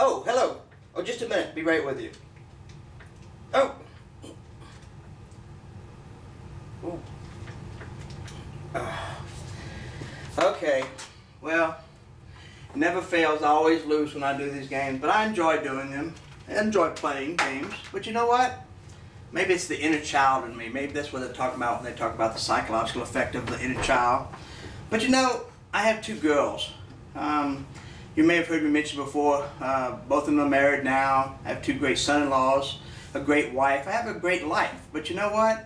Oh, hello. Oh, just a minute. Be right with you. Oh. Ooh. Okay. Well, never fails. I always lose when I do these games, but I enjoy doing them. I enjoy playing games. But you know what? Maybe it's the inner child in me. Maybe that's what they're talking about when they talk about the psychological effect of the inner child. But you know, I have two girls. You may have heard me mention before, both of them are married now. I have two great son-in-laws, a great wife. I have a great life. But you know what?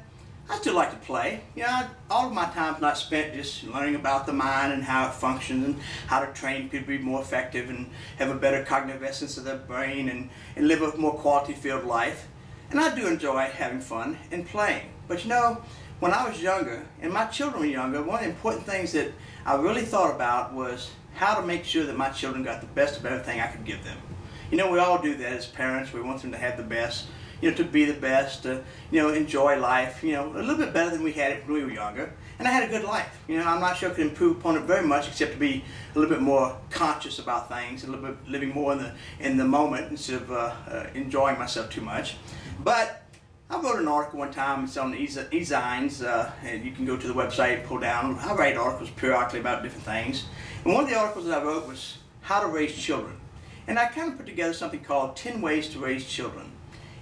I still like to play. You know, all of my time's not spent just learning about the mind and how it functions and how to train people to be more effective and have a better cognitive essence of their brain and live a more quality-filled life. And I do enjoy having fun and playing. But you know, when I was younger and my children were younger, one of the important things that I really thought about was how to make sure that my children got the best of everything I could give them. You know, we all do that as parents. We want them to have the best, you know, to be the best, to, you know, enjoy life, you know, a little bit better than we had it when we were younger. And I had a good life. You know, I'm not sure I could improve upon it very much except to be a little bit more conscious about things, a little bit living more in the moment instead of enjoying myself too much. But I wrote an article one time. It's on the e-zines, and you can go to the website and pull down. I write articles periodically about different things. And one of the articles that I wrote was how to raise children. And I kind of put together something called 10 Ways to Raise Children.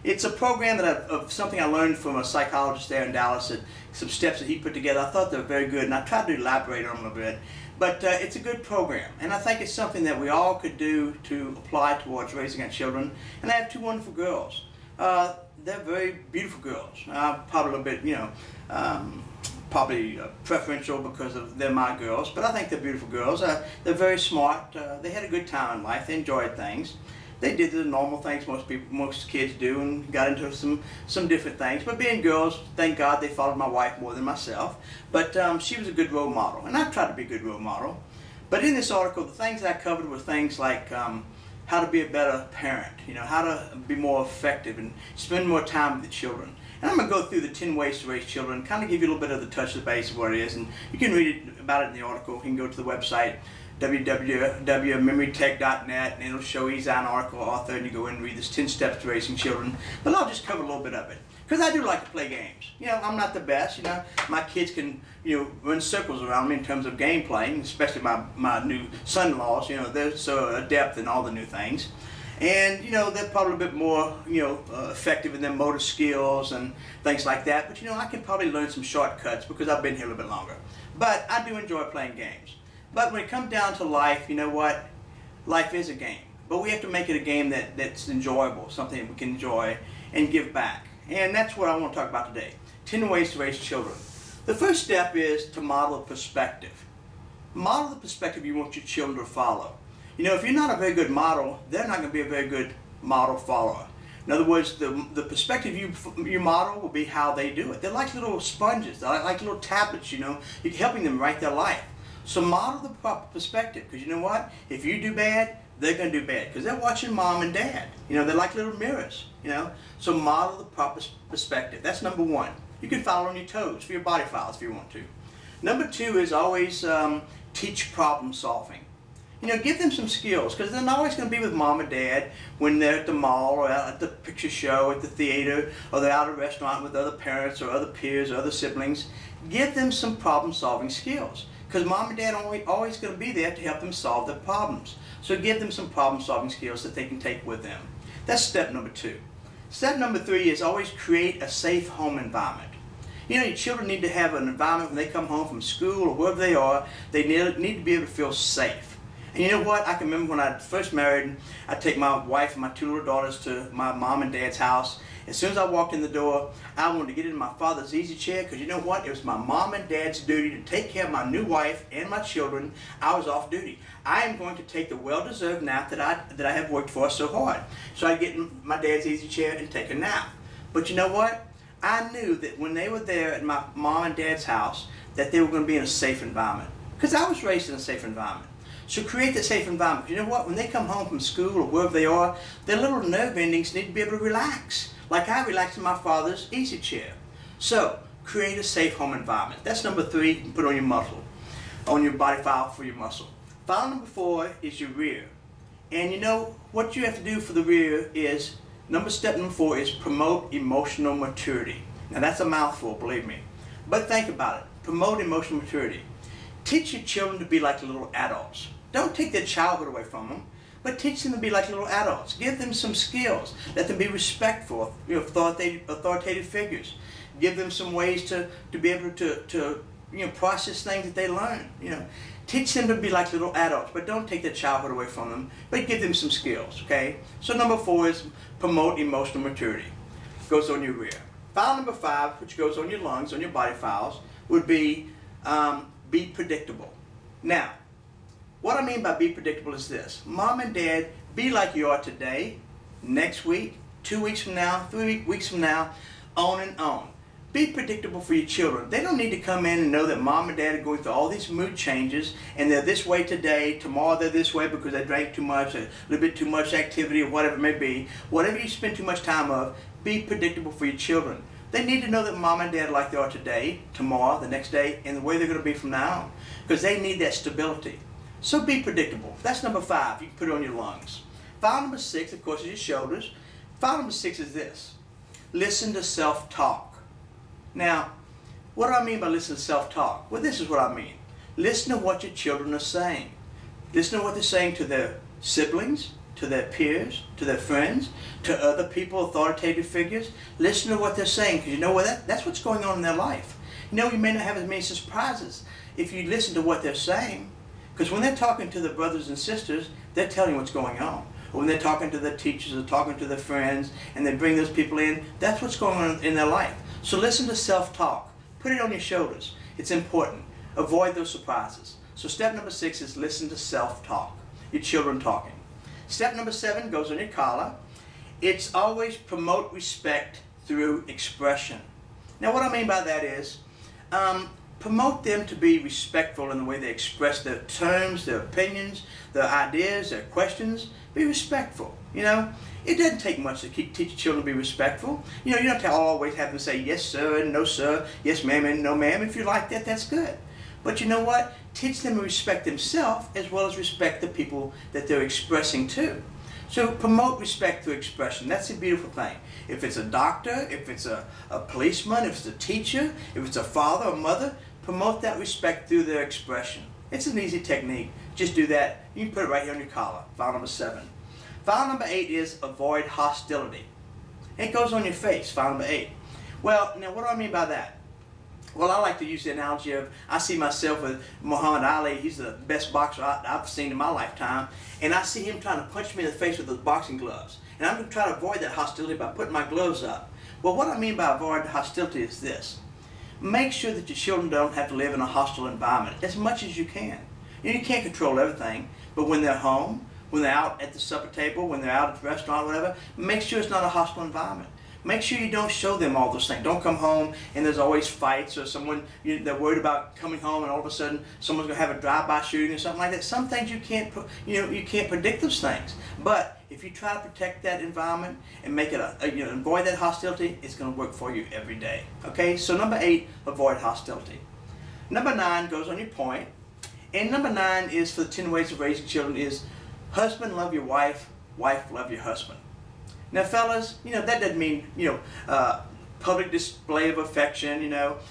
It's a program of something I learned from a psychologist there in Dallas, that some steps that he put together. I thought they were very good, and I tried to elaborate on them a little bit. But it's a good program, and I think it's something that we all could do to apply towards raising our children. And I have two wonderful girls. They're very beautiful girls. Probably a little bit, you know, probably preferential because of they're my girls, but I think they're beautiful girls. They're very smart. They had a good time in life. They enjoyed things. They did the normal things most kids do, and got into some different things. But being girls, thank God they followed my wife more than myself. But she was a good role model, and I tried to be a good role model. But in this article, the things that I covered were things like how to be a better parent, you know, how to be more effective and spend more time with the children. And I'm going to go through the 10 ways to raise children, kind of give you a little bit of the touch of the base of what it is. And you can read about it in the article. You can go to the website, www.memorytech.net, and it'll show e-zine article author, and you go in and read this 10 steps to raising children. But I'll just cover a little bit of it, because I do like to play games. You know, I'm not the best. You know, my kids can, you know, run circles around me in terms of game playing, especially my new son-in-laws. You know, they're so adept in all the new things. And, you know, they're probably a bit more, you know, effective in their motor skills and things like that. But, you know, I can probably learn some shortcuts because I've been here a little bit longer. But I do enjoy playing games. But when it comes down to life, you know what? Life is a game. But we have to make it a game that's enjoyable, something that we can enjoy and give back. And that's what I want to talk about today. 10 ways to raise children. The first step is to model a perspective. Model the perspective you want your children to follow. You know, if you're not a very good model, they're not going to be a very good model follower. In other words, the perspective you model will be how they do it. They're like little sponges. They're like little tablets, you know. You're helping them write their life. So model the proper perspective, because you know what? If you do bad, they're going to do bad, because they're watching mom and dad. You know, they're like little mirrors, you know. So model the proper perspective. That's number one. You can follow on your toes for your body files if you want to. Number two is always teach problem solving. You know, give them some skills, because they're not always going to be with mom and dad when they're at the mall or out at the picture show, at the theater, or they're out at a restaurant with other parents or other peers or other siblings. Give them some problem solving skills, because mom and dad are always going to be there to help them solve their problems. So give them some problem solving skills that they can take with them. That's step number two. Step number three is always create a safe home environment. You know, your children need to have an environment when they come home from school or wherever they are, they need to be able to feel safe. And you know what? I can remember when I first married, I'd take my wife and my two little daughters to my mom and dad's house. As soon as I walked in the door, I wanted to get in my father's easy chair, because you know what? It was my mom and dad's duty to take care of my new wife and my children. I was off duty. I am going to take the well-deserved nap that I have worked for so hard. So I'd get in my dad's easy chair and take a nap. But you know what? I knew that when they were there at my mom and dad's house, that they were going to be in a safe environment, because I was raised in a safe environment. So create that safe environment. You know what? When they come home from school or wherever they are, their little nerve endings need to be able to relax, like I relaxed in my father's easy chair. So create a safe home environment. That's number three. You can put on your muscle, on your body file for your muscle. File number four is your rear. And you know, what you have to do for the rear is, step number 4 is promote emotional maturity. Now that's a mouthful, believe me. But think about it. Promote emotional maturity. Teach your children to be like little adults. Don't take their childhood away from them, but teach them to be like little adults. Give them some skills. Let them be respectful, authoritative figures. Give them some ways to be able to process things that they learn. Teach them to be like little adults, but don't take their childhood away from them, but give them some skills, okay? So number 4 is promote emotional maturity. Goes on your rear. File number 5, which goes on your lungs, on your body files, would be predictable. Now, what I mean by be predictable is this. Mom and Dad, be like you are today, next week, 2 weeks from now, 3 weeks from now, on and on. Be predictable for your children. They don't need to come in and know that Mom and Dad are going through all these mood changes and they're this way today, tomorrow they're this way because they drank too much, a little bit too much activity or whatever it may be. Whatever you spend too much time of, be predictable for your children. They need to know that Mom and Dad are like they are today, tomorrow, the next day, and the way they're going to be from now on. Because they need that stability. So be predictable. That's number 5. You can put it on your lungs. File number 6, of course, is your shoulders. File number 6 is this. Listen to self-talk. Now, what do I mean by listen to self-talk? Well, this is what I mean. Listen to what your children are saying. Listen to what they're saying to their siblings, to their peers, to their friends, to other people, authoritative figures. Listen to what they're saying, because you know what? That's what's going on in their life. You may not have as many surprises if you listen to what they're saying, because when they're talking to their brothers and sisters, they're telling what's going on. Or when they're talking to their teachers or talking to their friends, and they bring those people in, that's what's going on in their life. So listen to self-talk. Put it on your shoulders. It's important. Avoid those surprises. So step number 6 is listen to self-talk. Your children talking. Step number 7 goes on your collar. It's always promote respect through expression. Now what I mean by that is promote them to be respectful in the way they express their terms, their opinions, their ideas, their questions. Be respectful. It doesn't take much to teach children to be respectful. You don't have to always have them say yes sir and no sir, yes ma'am and no ma'am. If you like that, that's good. But you know what? Teach them to respect themselves as well as respect the people that they're expressing to. So promote respect through expression. That's a beautiful thing. If it's a doctor, if it's a policeman, if it's a teacher, if it's a father or mother, promote that respect through their expression. It's an easy technique. Just do that. You can put it right here on your collar. File number 7. File number 8 is avoid hostility. It goes on your face, file number 8. Well, now what do I mean by that? Well, I like to use the analogy of, I see myself with Muhammad Ali. He's the best boxer I've seen in my lifetime. And I see him trying to punch me in the face with those boxing gloves. And I'm going to try to avoid that hostility by putting my gloves up. Well, what I mean by avoid hostility is this. Make sure that your children don't have to live in a hostile environment as much as you can. You can't control everything, but when they're home, when they're out at the supper table, when they're out at the restaurant, whatever, make sure it's not a hostile environment. Make sure you don't show them all those things. Don't come home and there's always fights or someone, they're worried about coming home and all of a sudden someone's going to have a drive-by shooting or something like that. Some things you can't predict those things. But if you try to protect that environment and make it avoid that hostility, it's going to work for you every day. Okay, so number 8, avoid hostility. Number 9 goes on your point. And number 9 is for the 10 ways of raising children is husband, love your wife, wife, love your husband. Now, fellas, that doesn't mean, public display of affection,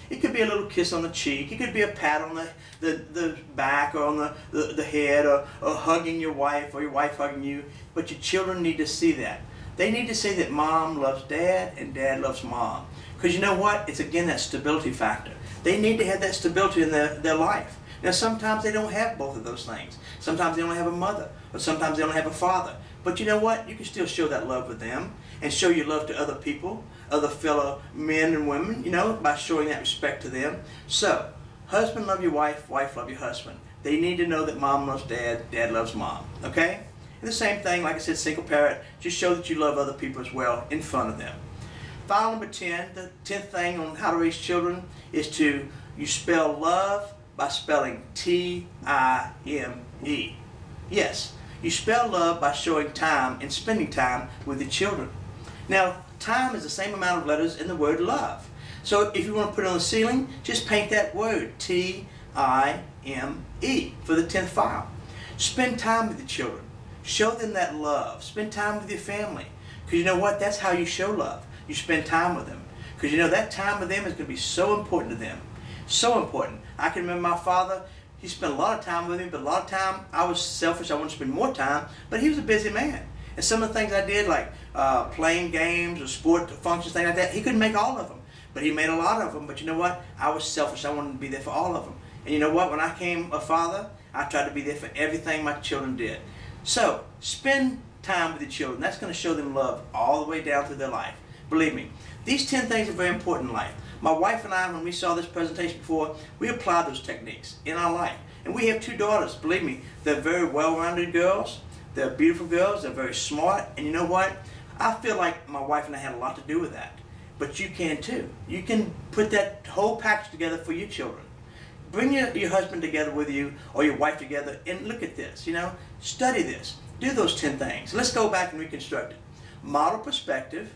It could be a little kiss on the cheek. It could be a pat on the back or on the head or hugging your wife or your wife hugging you. But your children need to see that. They need to see that mom loves dad and dad loves mom. Because you know what? It's, again, that stability factor. They need to have that stability in their life. Now, sometimes they don't have both of those things. Sometimes they don't have a mother, or sometimes they don't have a father. But you know what? You can still show that love with them and show your love to other people, other fellow men and women, by showing that respect to them. So, husband, love your wife, wife, love your husband. They need to know that mom loves dad, dad loves mom. Okay? And the same thing, like I said, single parent, just show that you love other people as well in front of them. File number 10, the 10th thing on how to raise children is you spell love by spelling T-I-M-E. Yes, you spell love by showing time and spending time with your children. Now, time is the same amount of letters in the word love. So if you want to put it on the ceiling, just paint that word, T-I-M-E, for the 10th file. Spend time with the children. Show them that love. Spend time with your family. Because you know what? That's how you show love. You spend time with them. Because you know that time with them is going to be so important to them. So important. I can remember my father, he spent a lot of time with me, but a lot of time I was selfish. I wanted to spend more time, but he was a busy man. And some of the things I did, like playing games or sport functions, things like that, he couldn't make all of them. But he made a lot of them. But you know what? I was selfish. I wanted to be there for all of them. And you know what? When I became a father, I tried to be there for everything my children did. So, spend time with your children. That's going to show them love all the way down through their life. Believe me, these 10 things are very important in life. My wife and I, when we saw this presentation before, we applied those techniques in our life. And we have 2 daughters. Believe me, they're very well-rounded girls. They're beautiful girls. They're very smart. And you know what? I feel like my wife and I had a lot to do with that. But you can too. You can put that whole package together for your children. Bring your husband together with you, or your wife together, and look at this, you know. Study this. Do those 10 things. Let's go back and reconstruct it. Model perspective,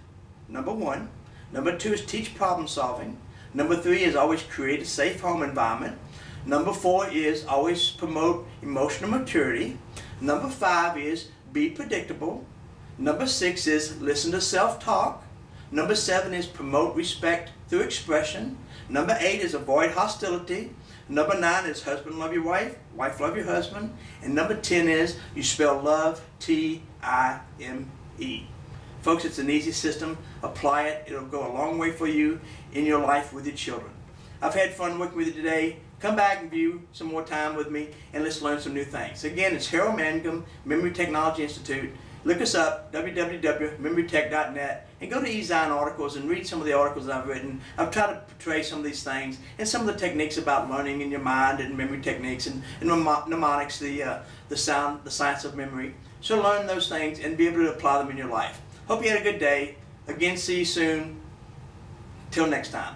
number 1. Number 2 is teach problem solving. Number 3 is always create a safe home environment. Number 4 is always promote emotional maturity. Number 5 is be predictable. Number 6 is listen to self-talk. Number 7 is promote respect through expression. Number 8 is avoid hostility. Number 9 is husband love your wife, wife love your husband. And number 10 is you spell love, T-I-M-E. Folks, it's an easy system. Apply it. It'll go a long way for you in your life with your children. I've had fun working with you today. Come back and view some more time with me, and let's learn some new things. Again, it's Harold Mangum, Memory Technology Institute. Look us up, www.memorytech.net, and go to eZine articles and read some of the articles I've written. I've tried to portray some of these things and some of the techniques about learning in your mind and memory techniques and mnemonics, the science of memory. So learn those things and be able to apply them in your life. Hope you had a good day. Again, see you soon. Till next time.